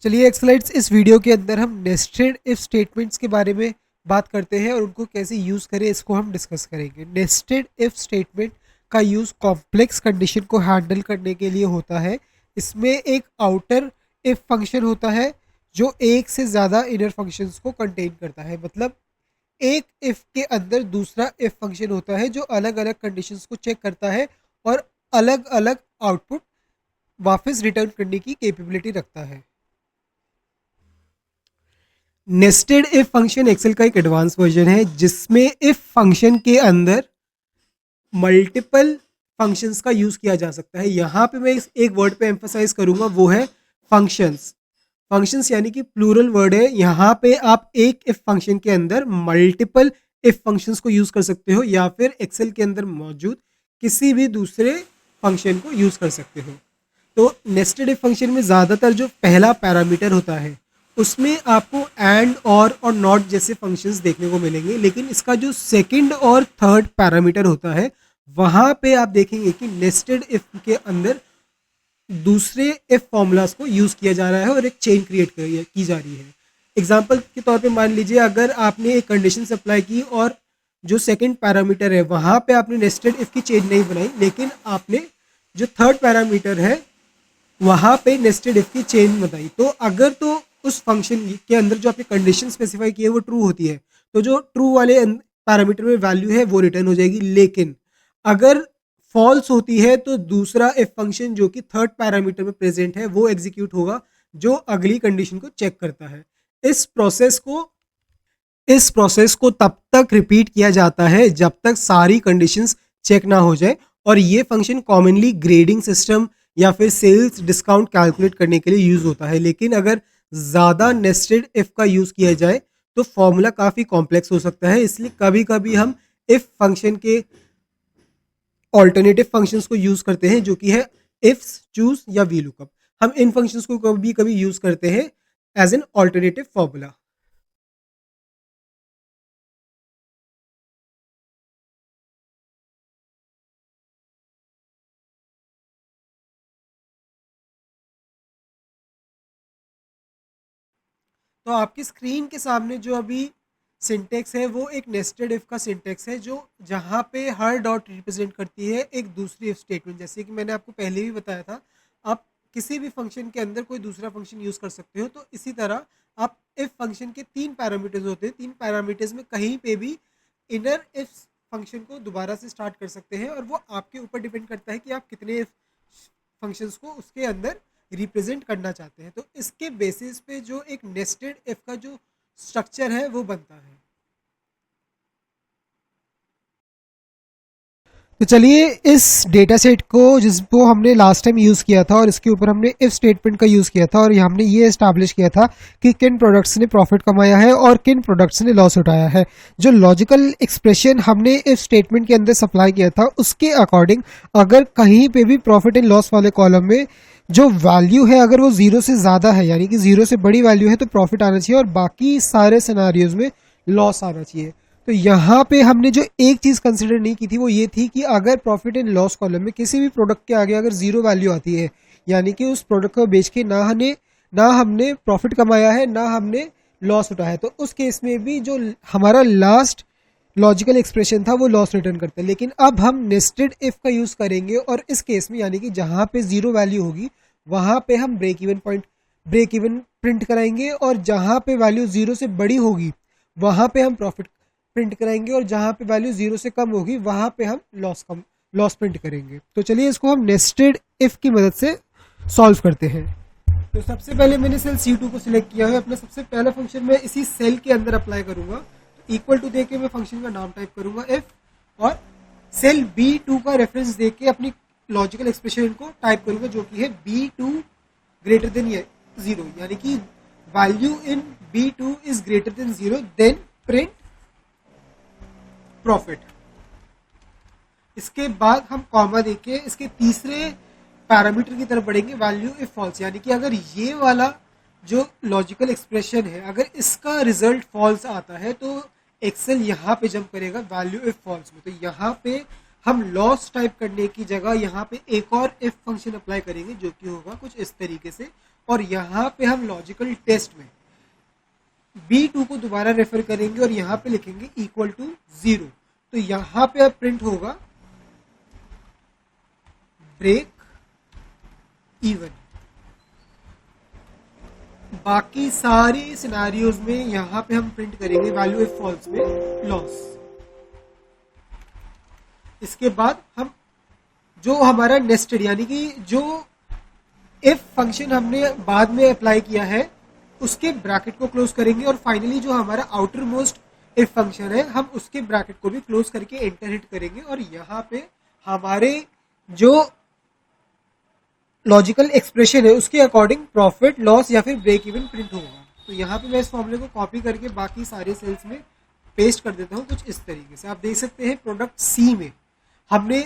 चलिए एक्सलाइड्स इस वीडियो के अंदर हम नेस्टेड इफ स्टेटमेंट्स के बारे में बात करते हैं और उनको कैसे यूज़ करें इसको हम डिस्कस करेंगे। नेस्टेड इफ स्टेटमेंट का यूज़ कॉम्प्लेक्स कंडीशन को हैंडल करने के लिए होता है। इसमें एक आउटर इफ फंक्शन होता है जो एक से ज़्यादा इनर फंक्शंस को कंटेन करता है। मतलब एक इफ के अंदर दूसरा इफ फंक्शन होता है जो अलग अलग कंडीशंस को चेक करता है और अलग अलग आउटपुट वापस रिटर्न करने की कैपेबिलिटी रखता है। नेस्टेड इफ फंक्शन एक्सेल का एक एडवांस वर्जन है जिसमें इफ फंक्शन के अंदर मल्टीपल फंक्शंस का यूज किया जा सकता है। यहाँ पे मैं एक वर्ड पे एम्फसाइज करूंगा, वो है फंक्शंस। फंक्शंस यानी कि प्लूरल वर्ड है। यहाँ पे आप एक इफ फंक्शन के अंदर मल्टीपल इफ फंक्शंस को यूज कर सकते हो या फिर एक्सेल के अंदर मौजूद किसी भी दूसरे फंक्शन को यूज कर सकते हो। तो नेस्टेड इफ फंक्शन में ज़्यादातर जो पहला पैरामीटर होता है उसमें आपको एंड और नॉट जैसे फंक्शंस देखने को मिलेंगे, लेकिन इसका जो सेकंड और थर्ड पैरामीटर होता है वहां पे आप देखेंगे कि नेस्टेड इफ के अंदर दूसरे इफ फॉर्मूलाज को यूज किया जा रहा है और एक चेन क्रिएट की जा रही है। एग्जाम्पल के तौर पे मान लीजिए अगर आपने एक कंडीशन अप्लाई की और जो सेकंड पैरामीटर है वहां पे आपने नेस्टेड इफ की चेन नहीं बनाई, लेकिन आपने जो थर्ड पैरामीटर है वहां पे नेस्टेड इफ की चेन बताई, तो अगर तो उस फंक्शन के अंदर जो आपने कंडीशन स्पेसिफाई की है वो ट्रू होती है तो जो ट्रू वाले पैरामीटर में वैल्यू है वो रिटर्न हो जाएगी। लेकिन अगर फॉल्स होती है तो दूसरा इफ फंक्शन जो कि थर्ड पैरामीटर में प्रेजेंट है वो एग्जीक्यूट होगा जो अगली कंडीशन को चेक करता है। इस प्रोसेस को इस प्रोसेस को तब तक रिपीट किया जाता है जब तक सारी कंडीशंस चेक ना हो जाए, और ये फंक्शन कॉमनली ग्रेडिंग सिस्टम या फिर सेल्स डिस्काउंट कैलकुलेट करने के लिए यूज होता है। लेकिन अगर ज़्यादा नेस्टेड इफ का यूज किया जाए तो फॉर्मूला काफ़ी कॉम्प्लेक्स हो सकता है, इसलिए कभी कभी हम इफ फंक्शन के ऑल्टरनेटिव फंक्शंस को यूज करते हैं जो कि है इफ, चूज या वी लुकअप। हम इन फंक्शंस को कभी कभी यूज करते हैं एज एन ऑल्टरनेटिव फॉर्मूला। तो आपकी स्क्रीन के सामने जो अभी सिंटेक्स है वो एक नेस्टेड इफ का सिंटेक्स है, जो जहाँ पे हर डॉट रिप्रेजेंट करती है एक दूसरी इफ स्टेटमेंट। जैसे कि मैंने आपको पहले भी बताया था, आप किसी भी फंक्शन के अंदर कोई दूसरा फंक्शन यूज कर सकते हो। तो इसी तरह आप इफ फंक्शन के तीन पैरामीटर्स होते हैं, तीन पैरामीटर्स में कहीं पे भी इनर इफ फंक्शन को दोबारा से स्टार्ट कर सकते हैं, और वो आपके ऊपर डिपेंड करता है कि आप कितने फंक्शंस को उसके अंदर रिप्रेजेंट करना चाहते हैं। तो इसके बेसिस पे जो एक नेस्टेड इफ का जो स्ट्रक्चर है वो बनता है। तो चलिए इस डेटा सेट को जिसको हमने लास्ट टाइम यूज़ किया था और इसके ऊपर हमने इफ स्टेटमेंट का यूज़ किया था, और हमने ये एस्टैब्लिश किया था कि किन प्रोडक्ट्स ने प्रॉफिट कमाया है और किन प्रोडक्ट्स ने लॉस उठाया है। जो लॉजिकल एक्सप्रेशन हमने इफ स्टेटमेंट के अंदर सप्लाई किया था उसके अकॉर्डिंग अगर कहीं पे भी प्रॉफिट एंड लॉस वाले कॉलम में जो वैल्यू है अगर वो जीरो से ज़्यादा है यानी कि जीरो से बड़ी वैल्यू है तो प्रॉफिट आना चाहिए, और बाकी सारे सिनारियोज में लॉस आना चाहिए। तो यहाँ पे हमने जो एक चीज़ कंसिडर नहीं की थी वो ये थी कि अगर प्रॉफिट एंड लॉस कॉलम में किसी भी प्रोडक्ट के आगे अगर जीरो वैल्यू आती है, यानी कि उस प्रोडक्ट को बेच के ना हमने प्रॉफिट कमाया है ना हमने लॉस उठाया है, तो उस केस में भी जो हमारा लास्ट लॉजिकल एक्सप्रेशन था वो लॉस रिटर्न करता है। लेकिन अब हम नेस्टेड इफ का यूज़ करेंगे और इस केस में यानी कि जहाँ पे जीरो वैल्यू होगी वहाँ पे हम ब्रेक इवन प्रिंट कराएंगे, और जहाँ पे वैल्यू जीरो से बड़ी होगी वहाँ पे हम प्रॉफिट प्रिंट कराएंगे, और जहाँ पे वैल्यू जीरो से कम होगी वहाँ पे हम लॉस प्रिंट करेंगे। तो चलिए इसको हम नेस्टेड इफ की मदद से सॉल्व करते हैं। तो सबसे पहले मैंने सेल C2 को सिलेक्ट किया है। अपना सबसे पहला फंक्शन मैं इसी सेल के अंदर अप्लाई करूंगा। तो इक्वल टू देके मैं फंक्शन का नाम टाइप करूंगा इफ, और सेल B2 का रेफरेंस देके अपनी लॉजिकल एक्सप्रेशन को टाइप करूंगा जो कि है B2 ग्रेटर देन जीरो, यानी कि value in B2 is greater than zero, then print profit. इसके बाद हम कॉमा देके इसके तीसरे पैरामीटर की तरफ बढ़ेंगे, वैल्यू इफ फॉल्स, यानी कि अगर ये वाला जो लॉजिकल एक्सप्रेशन है अगर इसका रिजल्ट फॉल्स आता है तो एक्सेल यहाँ पे जंप करेगा वैल्यू इफ फॉल्स में। तो यहाँ पे हम लॉस टाइप करने की जगह यहाँ पे एक और इफ फंक्शन अप्लाई करेंगे जो कि होगा कुछ इस तरीके से, और यहाँ पे हम लॉजिकल टेस्ट में B2 को दोबारा रेफर करेंगे और यहाँ पे लिखेंगे इक्वल टू 0। तो यहाँ पे अब प्रिंट होगा ब्रेक इवन। बाकी सारे सिनेरियोज में यहाँ पे हम प्रिंट करेंगे वैल्यू इफ फॉल्स में लॉस। इसके बाद हम जो हमारा नेस्टेड यानी कि जो इफ फंक्शन हमने बाद में अप्लाई किया है उसके ब्रैकेट को क्लोज करेंगे और फाइनली जो हमारा आउटर मोस्ट इफ फंक्शन है हम उसके ब्रैकेट को भी क्लोज करके एंटर हिट करेंगे और यहाँ पे हमारे जो लॉजिकल एक्सप्रेशन है उसके अकॉर्डिंग प्रॉफिट लॉस या फिर ब्रेक इवन प्रिंट होगा। तो यहाँ पे मैं इस फॉर्मूले को कॉपी करके बाकी सारे सेल्स में पेस्ट कर देता हूँ कुछ इस तरीके से। आप देख सकते हैं प्रोडक्ट सी में हमने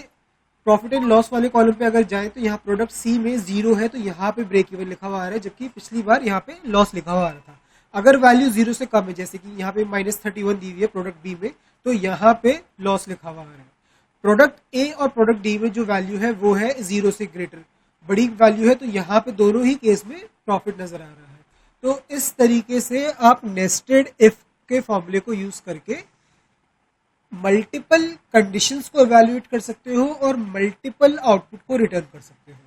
प्रॉफिट एंड लॉस वाले कॉलम पे अगर जाए तो यहाँ प्रोडक्ट सी में 0 है तो यहाँ पे ब्रेक इवन लिखा हुआ आ रहा है, जबकि पिछली बार यहाँ पे लॉस लिखा हुआ आ रहा था। अगर वैल्यू 0 से कम है जैसे कि यहाँ पे -31 दी हुई है प्रोडक्ट बी में तो यहाँ पे लॉस लिखा हुआ आ रहा है। प्रोडक्ट ए और प्रोडक्ट डी में जो वैल्यू है वो है 0 से ग्रेटर, बड़ी वैल्यू है तो यहाँ पे दोनों ही केस में प्रॉफिट नजर आ रहा है। तो इस तरीके से आप नेस्टेड इफ के फॉर्मूले को यूज करके मल्टीपल कंडीशंस को इवैल्यूएट कर सकते हो और मल्टीपल आउटपुट को रिटर्न कर सकते हो।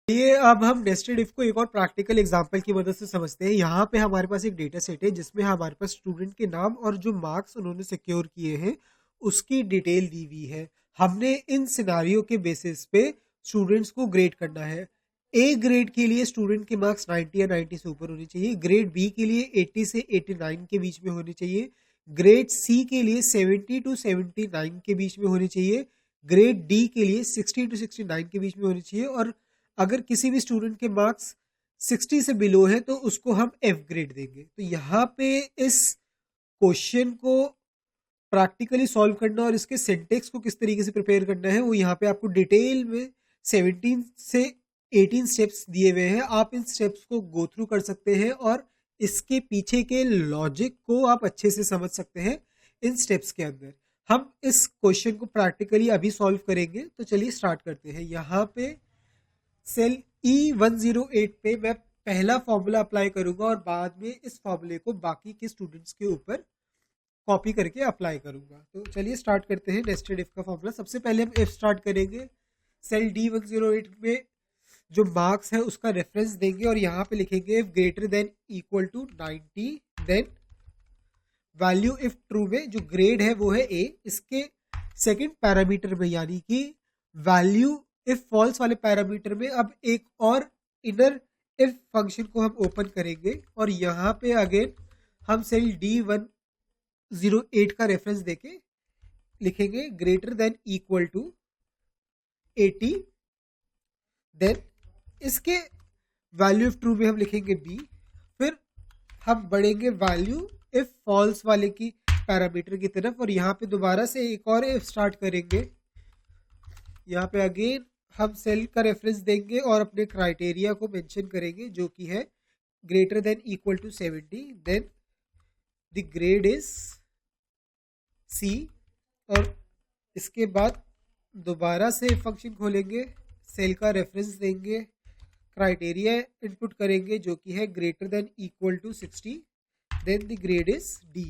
ये अब हम नेस्टेड इफ को एक और प्रैक्टिकल एग्जांपल की मदद से समझते हैं। यहाँ पे हमारे पास एक डेटा सेट है जिसमें हमारे पास स्टूडेंट के नाम और जो मार्क्स उन्होंने सिक्योर किए हैं उसकी डिटेल दी हुई है। हमने इन सिनारियो के बेसिस पे स्टूडेंट्स को ग्रेड करना है। ए ग्रेड के लिए स्टूडेंट के मार्क्स 90 या 90 से ऊपर होने चाहिए, ग्रेड बी के लिए 80 से 89 के बीच में होने चाहिए, ग्रेड सी के लिए 70 टू 79 के बीच में होने चाहिए, ग्रेड डी के लिए 60 टू 69 के बीच में होने चाहिए और अगर किसी भी स्टूडेंट के मार्क्स 60 से बिलो है तो उसको हम एफ ग्रेड देंगे। तो यहाँ पे इस क्वेश्चन को प्रैक्टिकली सॉल्व करना और इसके सिंटेक्स को किस तरीके से प्रिपेयर करना है वो यहाँ पे आपको डिटेल में 17 से 18 स्टेप्स दिए हुए हैं। आप इन स्टेप्स को गो थ्रू कर सकते हैं और इसके पीछे के लॉजिक को आप अच्छे से समझ सकते हैं इन स्टेप्स के अंदर। हम इस क्वेश्चन को प्रैक्टिकली अभी सॉल्व करेंगे तो चलिए स्टार्ट करते हैं। यहाँ पे सेल E108 पे मैं पहला फॉर्मूला अप्लाई करूंगा और बाद में इस फॉर्मूले को बाकी के स्टूडेंट्स के ऊपर कॉपी करके अप्लाई करूंगा। तो चलिए स्टार्ट करते हैं नेस्टेड इफ का फॉर्मूला। सबसे पहले हम इफ स्टार्ट करेंगे, सेल D108 में जो मार्क्स है उसका रेफरेंस देंगे और यहाँ पे लिखेंगे if greater than equal to 90 then value if true में जो ग्रेड है वो है ए। इसके सेकंड पैरामीटर में यानी कि वैल्यू इफ फॉल्स वाले पैरामीटर में अब एक और इनर इफ फंक्शन को हम ओपन करेंगे और यहाँ पे अगेन हम सेल D108 का रेफरेंस देके लिखेंगे greater than equal to 80 then इसके वैल्यू इफ ट्रू में हम लिखेंगे बी। फिर हम बढ़ेंगे वैल्यू इफ फॉल्स वाले की पैरामीटर की तरफ और यहाँ पे दोबारा से एक और इफ स्टार्ट करेंगे। यहाँ पे अगेन हम सेल का रेफरेंस देंगे और अपने क्राइटेरिया को मेंशन करेंगे जो कि है greater than equal to 70 then the grade is C और इसके बाद दोबारा से फंक्शन खोलेंगे, सेल का रेफरेंस देंगे, क्राइटेरिया इनपुट करेंगे जो कि है greater than equal to 60 then the grade is D.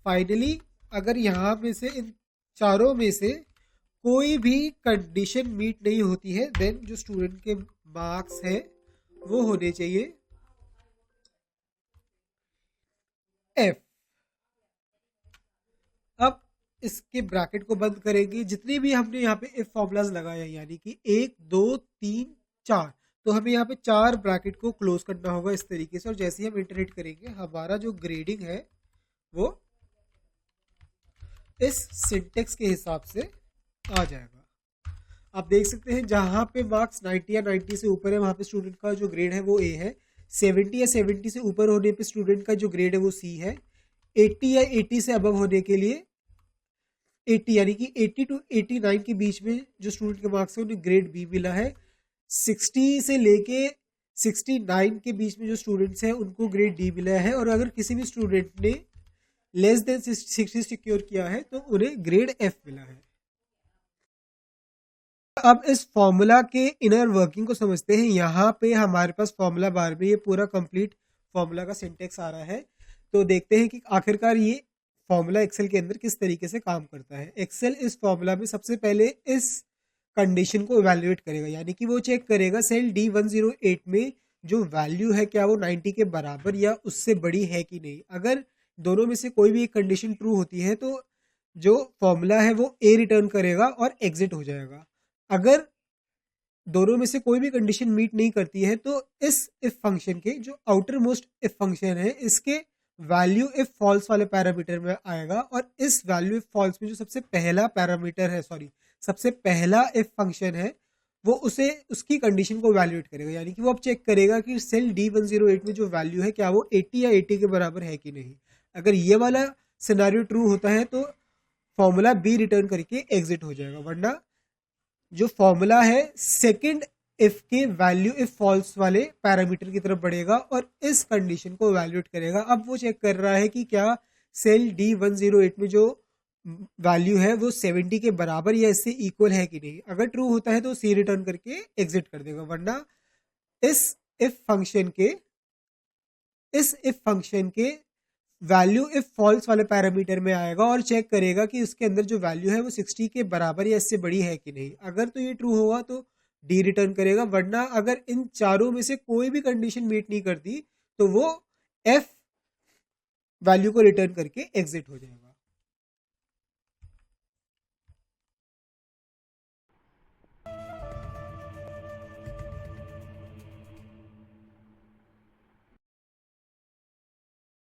Finally अगर यहाँ में से इन चारों में से कोई भी कंडीशन मीट नहीं होती है देन जो स्टूडेंट के मार्क्स है वो होने चाहिए एफ। अब इसके ब्रैकेट को बंद करेंगे। जितने भी हमने यहाँ पे इफ फॉर्मूलाज लगाए यानी कि 1 2 3 4 तो हमें यहाँ पे 4 ब्रैकेट को क्लोज करना होगा इस तरीके से और जैसे ही हम इंटरनेट करेंगे हमारा जो ग्रेडिंग है वो इस सिंटेक्स के हिसाब से आ जाएगा। आप देख सकते हैं जहां पे मार्क्स 90 या 90 से ऊपर है वहां पे स्टूडेंट का जो ग्रेड है वो ए है, 70 या 70 से ऊपर होने पे स्टूडेंट का जो ग्रेड है वो सी है, 80 या 80 से अबव होने के लिए 80 यानी कि 80 टू 89 के बीच में जो स्टूडेंट के मार्क्स है उन्हें ग्रेड बी मिला है, 60 से लेके 69 के बीच में जो स्टूडेंट्स हैं उनको ग्रेड डी मिला है और अगर किसी भी स्टूडेंट ने लेस देन 60 सिक्योर किया है तो उन्हें ग्रेड एफ मिला है। अब इस फॉर्मूला के इनर वर्किंग को समझते हैं। यहाँ पे हमारे पास फॉर्मूला बार में ये पूरा कंप्लीट फॉर्मूला का सिंटेक्स आ रहा है। तो देखते हैं कि आखिरकार ये फॉर्मूला एक्सेल के अंदर किस तरीके से काम करता है। एक्सेल इस फॉर्मूला में सबसे पहले इस कंडीशन को इवेल्युएट करेगा, यानी कि वो चेक करेगा सेल D108 में जो वैल्यू है क्या वो 90 के बराबर या उससे बड़ी है कि नहीं। अगर दोनों में से कोई भी एक कंडीशन ट्रू होती है तो जो फॉर्मूला है वो ए रिटर्न करेगा और एग्जिट हो जाएगा। अगर दोनों में से कोई भी कंडीशन मीट नहीं करती है तो इस इफ फंक्शन के जो आउटर मोस्ट इफ फंक्शन है इसके वैल्यू इफ फॉल्स वाले पैरामीटर में आएगा, और इस वैल्यू इफ फॉल्स में जो सबसे पहला पैरामीटर है, सॉरी सबसे पहला इफ फंक्शन है, वो उसे उसकी कंडीशन को वैल्यूएट करेगा। यानी कि वो अब चेक करेगा कि सेल D108 में जो वैल्यू है क्या वो 80 या 80 के बराबर है कि नहीं। अगर ये वाला सिनेरियो ट्रू होता है तो फॉर्मूला बी रिटर्न करके एग्जिट हो जाएगा, वरना जो फॉर्मूला है सेकंड इफ के वैल्यू इफ फॉल्स वाले पैरामीटर की तरफ बढ़ेगा और इस कंडीशन को वैल्यूएट करेगा। अब वो चेक कर रहा है कि क्या सेल D108 में जो वैल्यू है वो 70 के बराबर या इससे इक्वल है कि नहीं। अगर ट्रू होता है तो सी रिटर्न करके एग्जिट कर देगा, वरना इस इफ फंक्शन के वैल्यू इफ फॉल्स वाले पैरामीटर में आएगा और चेक करेगा कि उसके अंदर जो वैल्यू है वो 60 के बराबर या इससे बड़ी है कि नहीं। अगर तो ये ट्रू होगा तो डी रिटर्न करेगा, वरना अगर इन चारों में से कोई भी कंडीशन मीट नहीं करती तो वो एफ वैल्यू को रिटर्न करके एग्जिट हो जाएगा।